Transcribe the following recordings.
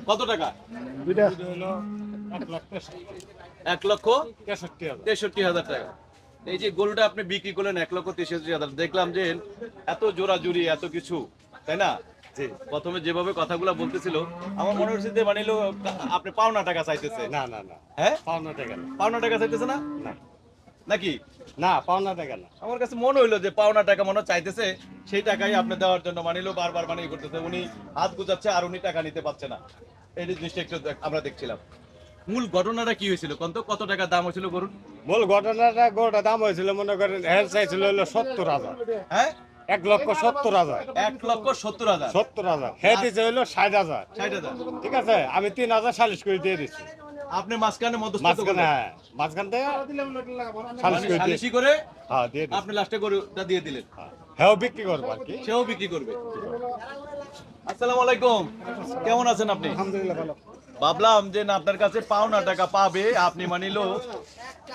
কত টাকা? 1,63,000 টাকা। এই যে গরুটা আপনি বিক্রি করলেন 1,63,000, দেখলাম যে এত জোড়াজুড়ি এত কিছু, তাই না? প্রথমে যেভাবে কথাগুলো বলতেছিল আমার মনে হচ্ছে যে মানে আপনি পাওনা টাকা চাইতেছে। না না না, হ্যাঁ, পাওনা টাকা না। পাওনা টাকা চাইতেছে না না নাকি? না, পাওনা টাকা না। আমার কাছে মনে হইলো যে পাওনা টাকা মনে হয় চাইতেছে, সেই টাকাই আপনি দেওয়ার জন্য মানিলো বারবার মানি করতেছে, উনি হাত গুজাচ্ছে আর উনি টাকা নিতে পারছে না। এই জিনিসটা একটু আমরা দেখছিলাম। মূল ঘটনাটা কি হয়েছিল? কত টাকা দাম হয়েছিল গরুর? মূল ঘটনাটা, গরুটা দাম হয়েছিল মনে করেন হেল চাইছিল হলো 70,000। হ্যাঁ, 1,70,000। 1,70,000। 70,000 হেল দিছে হলো 60,000। 60,000। ঠিক আছে, আমি 3,000 সালিশ করে দিয়ে দিচ্ছি। আপনি মাঝখানে মধ্যস্থ মাঝখানে, হ্যাঁ, মাঝখান থেকে সালিশ করে দিয়ে, সালিশি করে হ্যাঁ, দিয়ে দিচ্ছি। আপনি লাস্টে গরুটা দিয়ে দিলেন, হ্যাঁ বিক্রি করবো আর কি। সেও বিক্রি করবে। আসসালামু আলাইকুম, কেমন আছেন আপনি? আলহামদুলিল্লাহ ভালো। ভাবলাম যে না আপনার কাছে পাওনা টাকা পাবে, আপনি মানিলো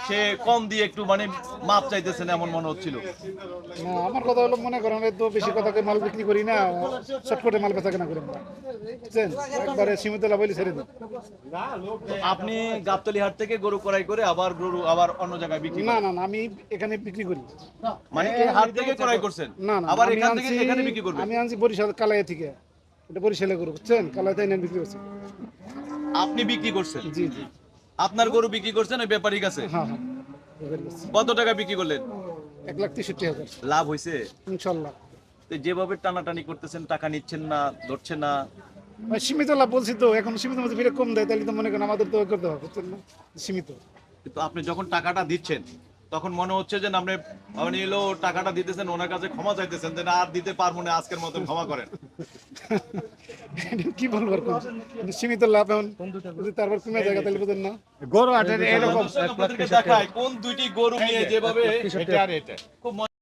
সে কম দিয়ে একটু মানে মাপ চাইতেছেন এমন মনে হচ্ছিল। না, আমার কথা হলো, মনে করেন তো বেশি কথাকে মাল বিক্রি করি না, শর্টকাটে মাল বেচা কেনা করি আমরা, বুঝছেন? একবারে সীমিত লাভ হইলে ছেড়ে দিই। আপনি গাবতলী হাট থেকে গরু ক্রয় করে আবার গরু আবার অন্য জায়গায় বিক্রি না করেন? না না, আমি এখানে বিক্রি করি। মানে এই হাট থেকে ক্রয় করছেন, না না, আবার আমি এখান থেকে আনছি, এখানে বিক্রি করবেন? আমি আনছি বরিশাল কালাই থেকে, এটা বরিশালে গরু, বুঝছেন? কালাইতে এনে বিক্রি করছি। আপনি বিক্রি করছেন? জি জি, আপনার গরু বিক্রি করছেন ওই ব্যাপারীর কাছে? হ্যাঁ হ্যাঁ, বিক্রি করছি। কত টাকা বিক্রি করলেন? 1,63,000 লাভ হয়েছে? ইনশাল্লাহ। তো যেভাবে টানাটানি করতেছেন, টাকা নিচ্ছেন না, ধরছেন না। ভাই সীমিত লাভ বলছি তো, এখন সীমিত মধ্যে ফিরে কম দেয়, তাহলে তো মনে করেন আমাদের তো করতে হবে, বুঝছেন না? সীমিত। কিন্তু আপনি যখন টাকাটা দিচ্ছেন তখন মনে হচ্ছে যে না, আপনি আপনি এলো টাকাটা দিতেছেন, ওনার কাছে ক্ষমা চাইতেছেন যে না আর দিতে পারবো না, আজকের মতন ক্ষমা করেন। কি বলবো আর কোন? কিন্তু সীমিত লাভ, এখন যদি তারপর কমে জায়গা, তাহলে বুঝেন না? গরু হাটের এরকম আপনাদেরকে দেখায় কোন দুইটি গরু নিয়ে যেভাবে এটা আর এটা খুব